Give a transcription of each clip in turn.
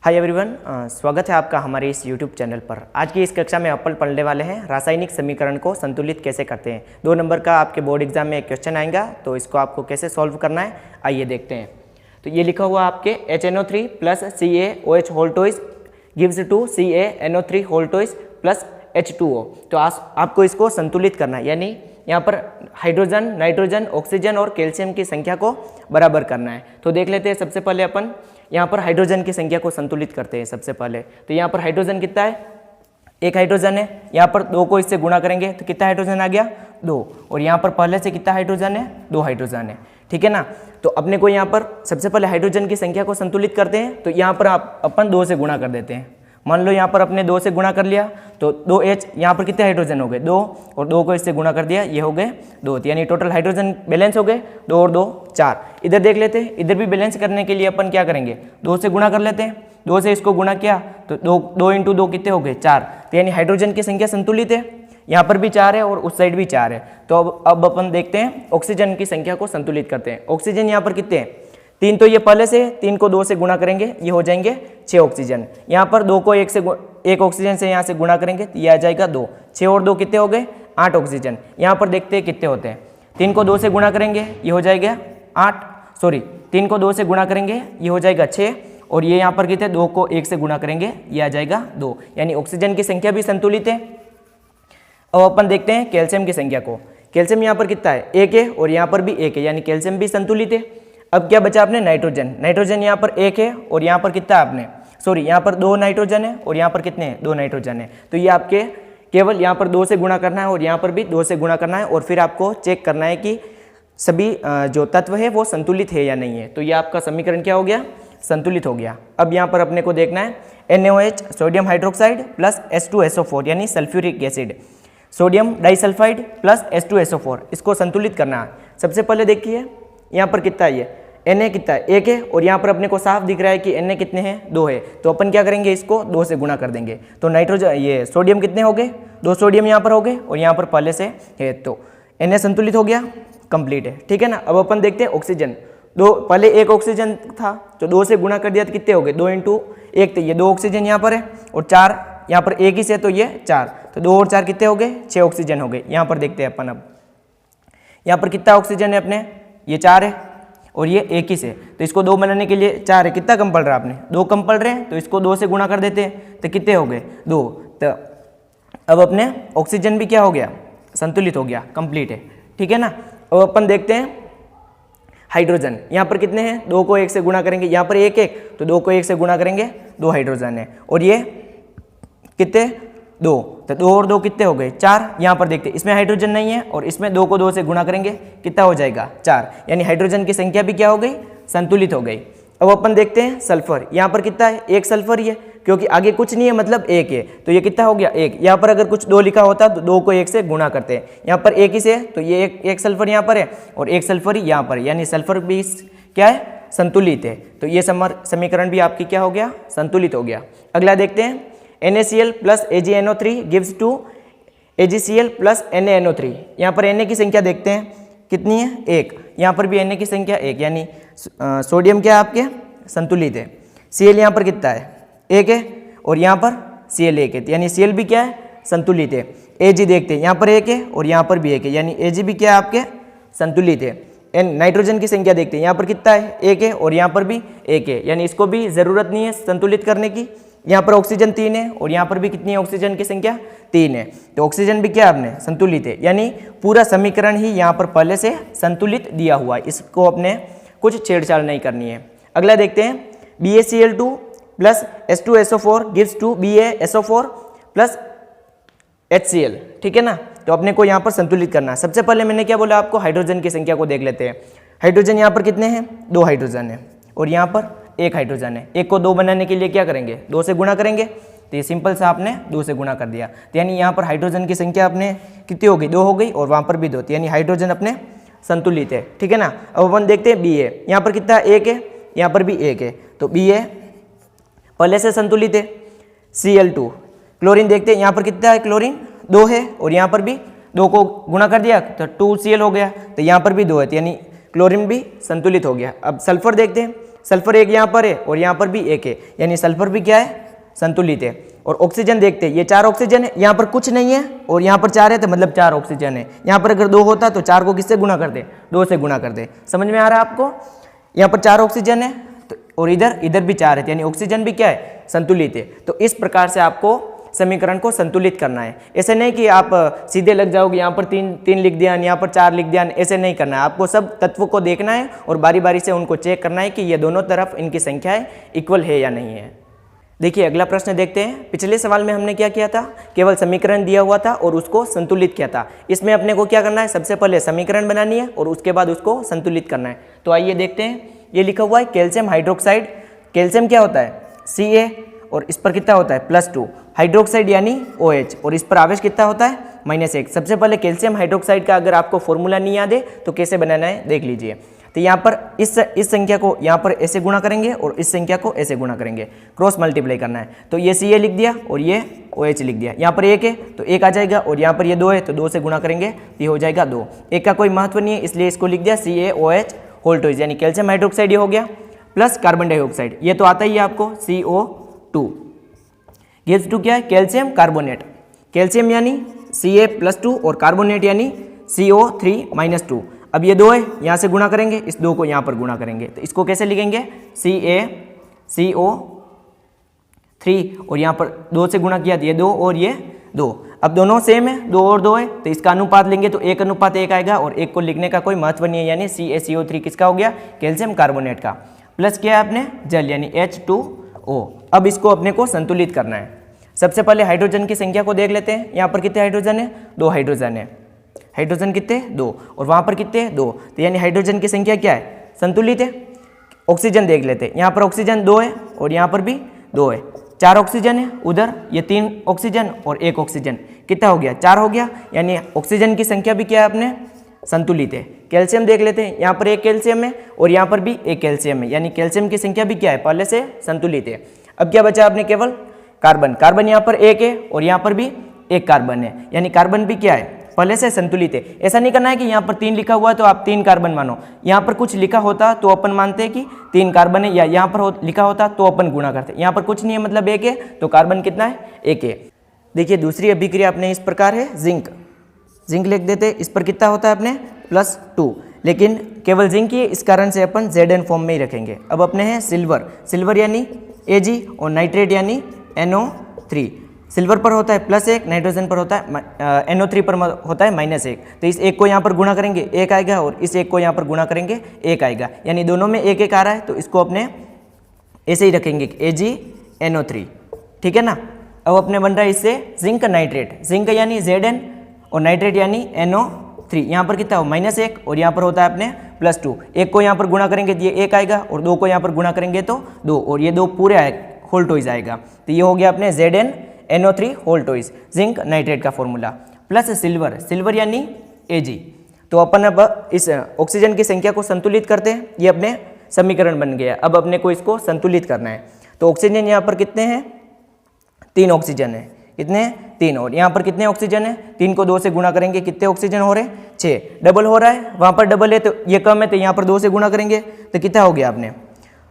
Hi everyone, स्वागत है आपका हमारे इस YouTube चैनल पर। आज की इस कक्षा में अपन पढ़ने वाले हैं रासायनिक समीकरण को संतुलित कैसे करते हैं। 2 नंबर का आपके बोर्ड एग्जाम में एक क्वेश्चन आएगा, तो इसको आपको कैसे सॉल्व करना है आइए देखते हैं। तो ये लिखा हुआ आपके HNO3 plus CaOH whole twice gives to CaNO3 whole twice plus H2O। तो आपको इसको संतुलित करना है, यानी यहाँ पर हाइड्रोजन, नाइट्रोजन, ऑक्सीजन और कैल्शियम की संख्या को बराबर करना है। तो देख लेते हैं। सबसे पहले अपन यहाँ पर हाइड्रोजन की संख्या को संतुलित करते हैं। सबसे पहले तो यहाँ पर हाइड्रोजन कितना है, 1 हाइड्रोजन है। यहाँ पर 2 को इससे गुणा करेंगे तो कितना हाइड्रोजन आ गया, 2। और यहाँ पर पहले से कितना हाइड्रोजन है, 2 हाइड्रोजन है। ठीक है ना। तो अपने को यहाँ पर सबसे पहले हाइड्रोजन की संख्या को संतुलित करते हैं। तो यहाँ पर अपन 2 से गुणा कर देते हैं। मान लो यहाँ पर अपने 2 से गुणा कर लिया तो 2H, यहाँ पर कितने हाइड्रोजन हो गए, 2, और 2 को इससे गुणा कर दिया, ये हो गए 2। यानी टोटल हाइड्रोजन बैलेंस हो गए 2 और 2 4। इधर देख लेते हैं, इधर भी बैलेंस करने के लिए अपन क्या करेंगे, 2 से गुणा कर लेते हैं। 2 से इसको गुणा किया तो 2 इंटू 2 कितने हो गए, 4। तो यानी हाइड्रोजन की संख्या संतुलित है। यहाँ पर भी 4 है और उस साइड भी 4 है। तो अब अपन देखते हैं ऑक्सीजन की संख्या को संतुलित करते हैं। ऑक्सीजन यहाँ पर कितने हैं, 3। तो ये पहले से 3 को 2 से गुणा करेंगे, ये हो जाएंगे 6 ऑक्सीजन। यहाँ पर 2 को 1 ऑक्सीजन से यहाँ से गुणा करेंगे तो ये आ जाएगा 2। 6 और 2 कितने हो गए, 8 ऑक्सीजन। यहाँ पर देखते हैं कितने होते हैं। 3 को 2 से गुणा करेंगे, ये हो जाएगा 8, सॉरी 3 को 2 से गुणा करेंगे, ये हो जाएगा 6। और ये यहाँ पर कितने, 2 को 1 से गुणा करेंगे, ये आ जाएगा 2। यानी ऑक्सीजन की संख्या भी संतुलित है। अब अपन देखते हैं कैल्शियम की संख्या को। कैल्शियम यहाँ पर कितना है, 1 है और यहाँ पर भी 1 है, यानी कैल्शियम भी संतुलित है। अब क्या बचा अपने, नाइट्रोजन। नाइट्रोजन यहाँ पर 1 है और यहाँ पर कितना है आपने, सॉरी यहाँ पर 2 नाइट्रोजन है और यहाँ पर कितने हैं, 2 नाइट्रोजन है। तो ये आपके केवल यहाँ पर 2 से गुणा करना है और यहाँ पर भी 2 से गुणा करना है, और फिर आपको चेक करना है कि सभी जो तत्व है वो संतुलित है या नहीं है। तो ये आपका समीकरण क्या हो गया, संतुलित हो गया। अब यहाँ पर अपने को देखना है NaOH sodium hydroxide plus H2SO4 यानी sulphuric acid, sodium disulphide plus H2SO4, इसको संतुलित करना है। सबसे पहले देखिए यहाँ पर कितना है, ये Na कितना है, 1 है, और यहाँ पर अपने को साफ दिख रहा है कि Na कितने हैं, 2 है। तो अपन क्या करेंगे, इसको 2 से गुणा कर देंगे। तो नाइट्रोजन, ये सोडियम कितने हो गए, 2 सोडियम यहाँ पर हो गए और यहाँ पर पहले से है, तो Na संतुलित हो गया, कंप्लीट है। ठीक है ना। अब अपन देखते हैं ऑक्सीजन। पहले 1 ऑक्सीजन था तो 2 से गुणा कर दिया तो कितने हो गए, 2 इंटू 1, तो ये 2 ऑक्सीजन यहाँ पर है और 4 यहाँ पर 1 ही से, तो ये 4, तो 2 और 4 कितने हो गए, 6 ऑक्सीजन हो गए। यहाँ पर देखते हैं अपन, अब यहाँ पर कितना ऑक्सीजन है अपने, ये 4 है और ये 1 ही से, तो इसको 2 बनाने के लिए 4 है, कितना कम पड़ रहा है आपने, 2 कम पड़ रहे हैं, तो इसको 2 से गुणा कर देते हैं तो कितने हो गए, 2। तो अब अपने ऑक्सीजन भी क्या हो गया, संतुलित हो गया, कंप्लीट है। ठीक है ना। अब अपन देखते हैं हाइड्रोजन। यहाँ पर कितने हैं, 2 को 1 से गुणा करेंगे, यहाँ पर 1 1, तो 2 को 1 से गुणा करेंगे, 2 हाइड्रोजन है। और ये कितने, 2, तो 2 और 2 कितने हो गए, 4। यहाँ पर देखते हैं इसमें हाइड्रोजन नहीं है और इसमें 2 को 2 से गुणा करेंगे, कितना हो जाएगा, 4। यानी हाइड्रोजन की संख्या भी क्या हो गई, संतुलित हो गई। अब अपन देखते हैं सल्फर। यहाँ पर कितना है, 1 सल्फर ही है, क्योंकि आगे कुछ नहीं है मतलब 1 है, तो ये कितना हो गया, 1। यहाँ पर अगर कुछ 2 लिखा होता तो 2 को 1 से गुणा करते हैं, यहाँ पर 1 ही से, तो ये एक सल्फर यहाँ पर है और 1 सल्फर ही यहाँ पर है, यानी सल्फर भी क्या है, संतुलित है। तो ये समीकरण भी आपकी क्या हो गया, संतुलित हो गया। अगला देखते हैं NaCl plus AgNO3 gives to AgCl plus NaNO3। यहाँ पर Na की संख्या देखते हैं कितनी है, 1। यहाँ पर भी Na की संख्या 1, यानी सोडियम क्या है आपके, संतुलित है। Cl यहाँ पर कितना है, 1 है और यहाँ पर Cl 1 है, यानी Cl भी क्या है, संतुलित है। Ag देखते हैं, यहाँ पर 1 है और यहाँ पर भी 1 है, यानी Ag भी क्या है आपके, संतुलित है। नाइट्रोजन की संख्या देखते हैं, यहाँ पर कितना है, 1 है और यहाँ पर भी 1 है, यानी इसको भी ज़रूरत नहीं है संतुलित करने की। यहाँ पर ऑक्सीजन 3 है और यहाँ पर भी कितनी है ऑक्सीजन की संख्या, 3 है, तो ऑक्सीजन भी क्या आपने, संतुलित है। यानी पूरा समीकरण ही यहाँ पर पहले से संतुलित दिया हुआ है, इसको अपने कुछ छेड़छाड़ नहीं करनी है। अगला देखते हैं BaCl2 plus H2SO4 gives to BaSO4 plus HCl। ठीक है ना। तो अपने को यहाँ पर संतुलित करना है। सबसे पहले मैंने क्या बोला आपको, हाइड्रोजन की संख्या को देख लेते हैं। हाइड्रोजन यहाँ पर कितने हैं, 2 हाइड्रोजन है और यहाँ पर 1 हाइड्रोजन है। 1 को 2 बनाने के लिए क्या करेंगे, 2 से गुणा करेंगे, तो ये सिंपल सा आपने 2 से गुणा कर दिया। तो यानी यहाँ पर हाइड्रोजन की संख्या अपने कितनी हो गई, 2 हो गई और वहाँ पर भी 2, यानी हाइड्रोजन अपने संतुलित है। ठीक है ना। अब अपन देखते हैं Ba। यहाँ पर कितना, 1 है, यहाँ पर भी 1 है, तो Ba पहले से संतुलित है। Cl2 क्लोरीन देखते हैं, यहाँ पर कितना है, क्लोरीन 2 है और यहाँ पर भी 2 को गुणा कर दिया तो 2Cl हो गया, तो यहाँ पर भी 2 है, यानी क्लोरीन भी संतुलित हो गया। अब सल्फर देखते हैं, सल्फर एक यहाँ पर है और यहाँ पर भी एक है, यानी सल्फर भी क्या है, संतुलित है। और ऑक्सीजन देखते हैं, ये 4 ऑक्सीजन है, यहाँ पर कुछ नहीं है और यहाँ पर 4 है, तो मतलब 4 ऑक्सीजन है। यहाँ पर अगर 2 होता तो 4 को किससे गुना कर दे, 2 से गुना कर दे। समझ में आ रहा है आपको? यहाँ पर 4 ऑक्सीजन है और इधर भी 4 है, यानी ऑक्सीजन भी क्या है, संतुलित है। तो इस प्रकार से आपको समीकरण को संतुलित करना है। ऐसे नहीं कि आप सीधे लग जाओगे, यहाँ पर 3 लिख दिया, यहाँ पर 4 लिख दिया, ऐसे नहीं करना है। आपको सब तत्वों को देखना है और बारी बारी से उनको चेक करना है कि ये दोनों तरफ इनकी संख्याएं इक्वल है या नहीं है। देखिए अगला प्रश्न देखते हैं। पिछले सवाल में हमने क्या किया था, केवल समीकरण दिया हुआ था और उसको संतुलित किया था। इसमें अपने को क्या करना है, सबसे पहले समीकरण बनानी है और उसके बाद उसको संतुलित करना है। तो आइए देखते हैं। ये लिखा हुआ है कैल्शियम हाइड्रोक्साइड। कैल्शियम क्या होता है, Ca, और इस पर कितना होता है, +2। हाइड्रोक्साइड यानी OH, और इस पर आवेश कितना होता है, -1। सबसे पहले कैल्शियम हाइड्रोक्साइड का अगर आपको फॉर्मूला नहीं याद है तो कैसे बनाना है देख लीजिए। तो यहाँ पर इस संख्या को यहाँ पर ऐसे गुणा करेंगे और इस संख्या को ऐसे गुणा करेंगे, क्रॉस मल्टीप्लाई करना है। तो ये Ca लिख दिया और ये OH लिख दिया। यहाँ पर 1 है तो 1 आ जाएगा और यहाँ पर ये 2 है तो 2 से गुणा करेंगे तो ये हो जाएगा 2। 1 का कोई महत्व नहीं है, इसलिए इसको लिख दिया CaOH होल टू, यानी कैल्शियम हाइड्रोक्साइड ये हो गया, प्लस कार्बन डाइऑक्साइड, ये तो आता ही है आपको CO2 गिव्स टू क्या है, कैल्शियम कार्बोनेट। कैल्शियम यानी Ca+2 और कार्बोनेट यानी CO3-2। अब ये 2 है, यहाँ से गुणा करेंगे, इस 2 को यहाँ पर गुणा करेंगे, तो इसको कैसे लिखेंगे, CaCO3 और यहाँ पर 2 से गुणा किया तो ये 2 और ये 2। अब दोनों सेम है, 2 और 2 है, तो इसका अनुपात लेंगे तो 1:1 आएगा और 1 को लिखने का कोई महत्व नहीं है, यानी CaCO3 किसका हो गया, कैल्शियम कार्बोनेट का। प्लस क्या है अपने, जल यानी H2O। अब इसको अपने को संतुलित करना है। सबसे पहले हाइड्रोजन की संख्या को देख लेते हैं। यहाँ पर कितने हाइड्रोजन है, 2 हाइड्रोजन है। हाइड्रोजन कितने, 2, और वहाँ पर कितने, 2। तो यानी हाइड्रोजन की संख्या क्या है, संतुलित है। ऑक्सीजन देख लेते हैं, यहाँ पर ऑक्सीजन 2 है और यहाँ पर भी 2 है। 4 ऑक्सीजन है, उधर ये 3 ऑक्सीजन और 1 ऑक्सीजन, कितना हो गया, 4 हो गया। यानी ऑक्सीजन की संख्या भी क्या है अपने, संतुलित है। कैल्शियम देख लेते हैं, यहाँ पर 1 कैल्शियम है और यहाँ पर भी 1 कैल्शियम है, यानी कैल्शियम की संख्या भी क्या है, पहले से संतुलित है। अब क्या बचा अपने, केवल कार्बन। कार्बन यहाँ पर 1 है और यहाँ पर भी 1 कार्बन है, यानी कार्बन भी क्या है, पहले से संतुलित है। ऐसा नहीं करना है कि यहाँ पर 3 लिखा हुआ है तो आप 3 कार्बन मानो। यहाँ पर कुछ लिखा होता तो अपन मानते हैं कि 3 कार्बन है, या यहाँ पर लिखा होता तो अपन गुणा करते। यहाँ पर कुछ नहीं है, मतलब 1 है, तो कार्बन कितना है, 1 है। देखिए दूसरी अभिक्रिया अपने इस प्रकार है, जिंक। जिंक लिख देते, इस पर कितना होता है अपने, +2, लेकिन केवल जिंक ही है, इस कारण से अपन Zn फॉर्म में ही रखेंगे। अब अपने हैं सिल्वर। सिल्वर यानी Ag और नाइट्रेट यानी NO3। सिल्वर पर होता है +1, नाइट्रोजन पर होता है NO3 पर होता है -1। तो इस 1 को यहाँ पर गुणा करेंगे 1 आएगा और इस 1 को यहाँ पर गुणा करेंगे 1 आएगा, यानी दोनों में 1 आ रहा है, तो इसको अपने ऐसे ही रखेंगे AgNO3, ठीक है ना। अब अपने बन रहा है इससे जिंक नाइट्रेट। जिंक यानी Zn और नाइट्रेट यानी NO3। यहाँ पर कितना हो, -1 और यहाँ पर होता है अपने +2। 1 को यहाँ पर गुणा करेंगे तो ये 1 आएगा और 2 को यहाँ पर गुणा करेंगे तो 2, और ये 2 पूरे होल टॉइज आएगा। तो ये हो गया अपने ZnNO3 whole twice, zinc nitrate का फॉर्मूला। Plus silver. सिल्वर यानी Ag। तो अपन अब इस ऑक्सीजन की संख्या को संतुलित करते हैं, ये अपने समीकरण बन गया। अब अपने को इसको संतुलित करना है। तो ऑक्सीजन यहाँ पर कितने हैं, 3 ऑक्सीजन है। कितने हैं, 3, और यहाँ पर कितने ऑक्सीजन है, 3 को 2 से गुणा करेंगे, कितने ऑक्सीजन हो रहे हैं, 6। डबल हो रहा है, वहाँ पर डबल है तो ये कम है, तो यहाँ पर 2 से गुणा करेंगे तो कितना हो गया आपने,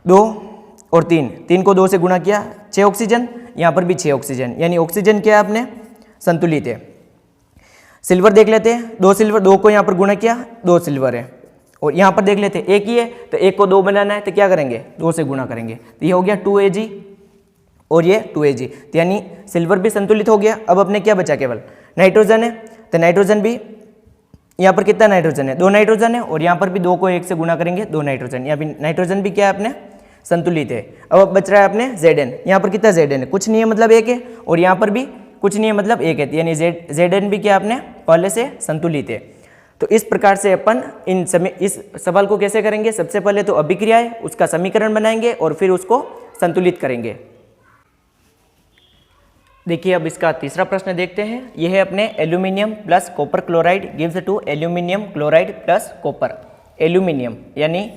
2 और 3, 3 को 2 से गुणा किया, 6 ऑक्सीजन, यहाँ पर भी 6 ऑक्सीजन, यानी ऑक्सीजन क्या है अपने, संतुलित है। सिल्वर देख लेते हैं, 2 सिल्वर, 2 को यहाँ पर गुणा किया, 2 सिल्वर है, और यहाँ पर देख लेते हैं 1 ही है, तो 1 को 2 बनाना है तो क्या करेंगे, 2 से गुणा करेंगे, तो ये हो गया 2Ag और ये 2Ag, तो यानी सिल्वर भी संतुलित हो गया। अब अपने क्या बचा, केवल नाइट्रोजन है, तो नाइट्रोजन भी यहाँ पर कितना नाइट्रोजन है, 2 नाइट्रोजन है, और यहाँ पर भी 2 को 1 से गुणा करेंगे, 2 नाइट्रोजन, यहाँ भी नाइट्रोजन भी क्या है अपने, संतुलित है। अब बच रहा है अपने Zn। यहाँ पर कितना Zn है, कुछ नहीं है, मतलब 1 है, और यहाँ पर भी कुछ नहीं है, मतलब 1 है, यानी Zn भी क्या अपने पहले से संतुलित है। तो इस प्रकार से अपन इस सवाल को कैसे करेंगे, सबसे पहले तो अभिक्रिया है उसका समीकरण बनाएंगे और फिर उसको संतुलित करेंगे। देखिए अब इसका तीसरा प्रश्न देखते हैं। यह है अपने aluminium plus copper chloride gives to aluminium chloride plus copper. Aluminium यानी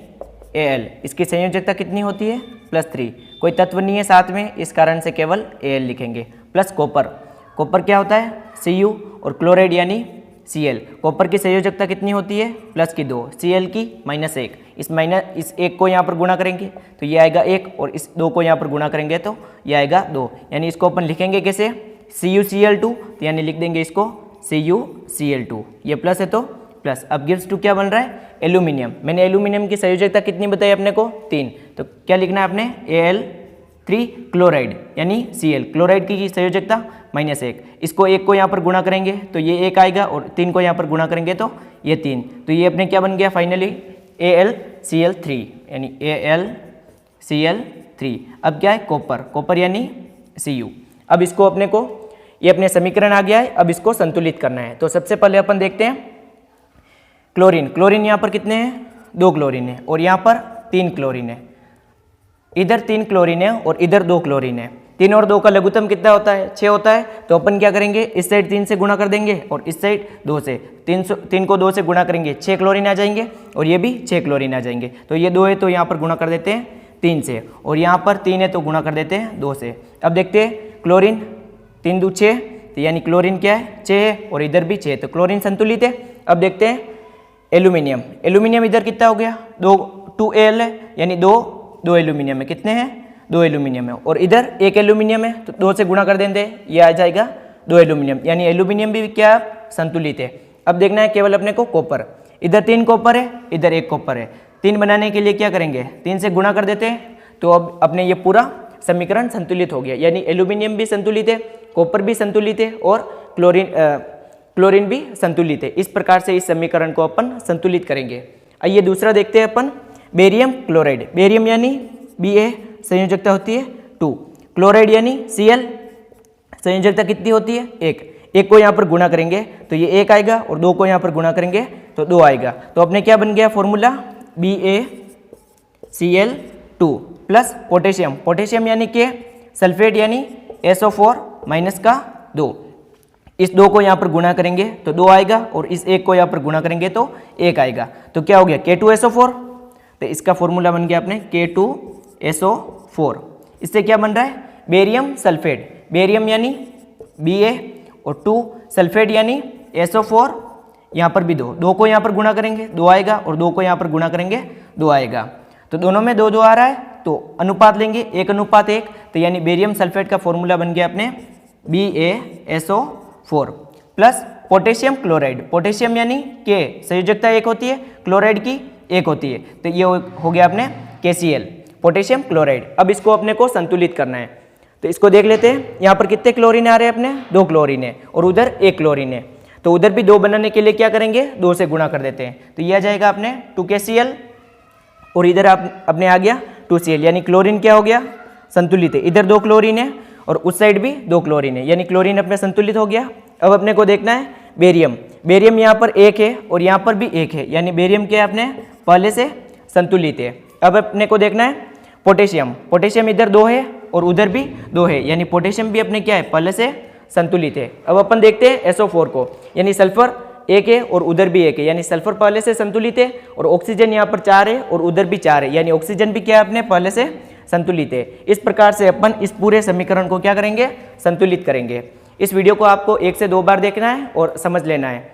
Al, इसकी संयोजकता कितनी होती है, +3। कोई तत्व नहीं है साथ में, इस कारण से केवल Al लिखेंगे। Plus copper. कॉपर क्या होता है, Cu, और क्लोराइड यानी Cl। कॉपर की संयोजकता कितनी होती है? प्लस की 2, Cl की -1। इस 1 को यहाँ पर गुणा करेंगे तो ये आएगा 1, और इस 2 को यहाँ पर गुणा करेंगे तो ये आएगा 2। यानी इसको अपन लिखेंगे कैसे? CuCl2, तो यानी लिख देंगे इसको CuCl2। ये प्लस है तो प्लस। अब गिव्स टू क्या बन रहा है? एल्यूमिनियम। मैंने एल्यूमिनियम की संयोजकता कितनी बताई अपने को? 3। तो क्या लिखना है आपने? Al3 क्लोराइड यानी Cl। क्लोराइड की संयोजकता -1। इसको 1 को यहाँ पर गुणा करेंगे तो ये 1 आएगा, और 3 को यहाँ पर गुणा करेंगे तो ये 3। तो ये अपने क्या बन गया फाइनली? AlCl3 यानी AlCl3। अब क्या है? कॉपर। कॉपर यानी Cu। अब इसको अपने को, ये अपने समीकरण आ गया है, अब इसको संतुलित करना है। तो सबसे पहले अपन देखते हैं क्लोरीन। क्लोरीन यहाँ पर कितने हैं? 2 क्लोरीन है, और यहाँ पर 3 क्लोरीन है। इधर 3 क्लोरीन है और इधर 2 क्लोरीन है। 3 और 2 का लघुत्तम कितना होता है? 6 होता है। तो अपन क्या करेंगे? इस साइड 3 से गुणा कर देंगे और इस साइड 2 से। 3 को 2 से गुणा करेंगे, 6 क्लोरीन आ जाएंगे, और ये भी 6 क्लोरीन आ जाएंगे। तो ये 2 है तो यहाँ पर गुणा कर देते हैं 3 से, और यहाँ पर 3 है तो गुणा कर देते हैं 2 से। अब देखते हैं क्लोरीन 3 दूनी 6, तो यानी क्लोरीन क्या है? 6 है, और इधर भी 6, तो क्लोरीन संतुलित है। अब देखते हैं एल्यूमिनियम। एल्यूमिनियम इधर कितना हो गया? 2Al है, यानी 2 एल्यूमिनियम है। कितने हैं? 2 एल्यूमिनियम है, और इधर 1 एल्यूमिनियम है तो 2 से गुणा कर देंगे, ये आ जाएगा 2 एल्यूमिनियम। यानी एल्यूमिनियम भी क्या? संतुलित है। अब देखना है केवल अपने को कॉपर। इधर 3 कॉपर है, इधर 1 कॉपर है। 3 बनाने के लिए क्या करेंगे? 3 से गुणा कर देते हैं, तो अब अपने ये पूरा समीकरण संतुलित हो गया। यानी एल्यूमिनियम भी संतुलित है, कॉपर भी संतुलित है, और क्लोरीन भी संतुलित है। इस प्रकार से इस समीकरण को अपन संतुलित करेंगे। आइए दूसरा देखते हैं अपन, बेरियम क्लोराइड। बेरियम यानी Ba, संयोजकता होती है 2। क्लोराइड यानी Cl, संयोजकता कितनी होती है? 1 को यहाँ पर गुणा करेंगे तो ये 1 आएगा, और 2 को यहाँ पर गुणा करेंगे तो 2 आएगा। तो अपने क्या बन गया formula? BaCl2 plus potassium. Potassium यानी कि सल्फेट यानी SO4 माइनस का 2। इस 2 को यहाँ पर गुणा करेंगे तो 2 आएगा, और इस 1 को यहाँ पर गुणा करेंगे तो 1 आएगा। तो क्या हो गया? K2SO4। तो इसका फॉर्मूला बन गया अपने K2SO4। इससे क्या बन रहा है? Barium sulphate. बेरियम यानी Ba, और 2 सल्फेट यानी SO4, यहाँ पर भी 2 को यहाँ पर गुणा करेंगे 2 आएगा, और 2 को यहाँ पर गुणा करेंगे 2 आएगा। तो दोनों में 2 आ रहा है, तो अनुपात लेंगे 1:1। तो यानी बेरियम सल्फेट का फॉर्मूला बन गया अपने BaSO4 plus potassium chloride. Potassium यानी K, संयोजकता 1 होती है, क्लोराइड की 1 होती है, तो ये हो गया अपने KCl, पोटेशियम क्लोराइड। अब इसको अपने को संतुलित करना है, तो इसको देख लेते हैं। यहाँ पर कितने क्लोरीन आ रहे हैं अपने? 2 क्लोरीन है, और उधर 1 क्लोरीन है। तो उधर भी 2 बनाने के लिए क्या करेंगे? 2 से गुणा कर देते हैं, तो यह आ जाएगा अपने 2KCl, और इधर अपने आ गया 2Cl। यानी क्लोरीन क्या हो गया? संतुलित है। इधर 2 क्लोरीन है, और उस साइड भी 2 क्लोरीन है, यानी क्लोरीन अपने संतुलित हो गया। अब अपने को देखना है बेरियम। बेरियम यहाँ पर 1 है, और यहाँ पर भी 1 है, यानी बेरियम क्या है? अपने पहले से संतुलित है। अब अपने को देखना है पोटेशियम। पोटेशियम इधर 2 है, और उधर भी 2 है, यानी पोटेशियम भी अपने क्या है? पहले से संतुलित है। अब अपन देखते हैं SO4 को, यानी सल्फर 1 है और उधर भी 1 है, यानी सल्फर पहले से संतुलित है, और ऑक्सीजन यहाँ पर 4 है और उधर भी 4 है, यानी ऑक्सीजन भी क्या है? अपने पहले से संतुलित है। इस प्रकार से अपन इस पूरे समीकरण को क्या करेंगे? संतुलित करेंगे। इस वीडियो को आपको 1 से 2 बार देखना है और समझ लेना है।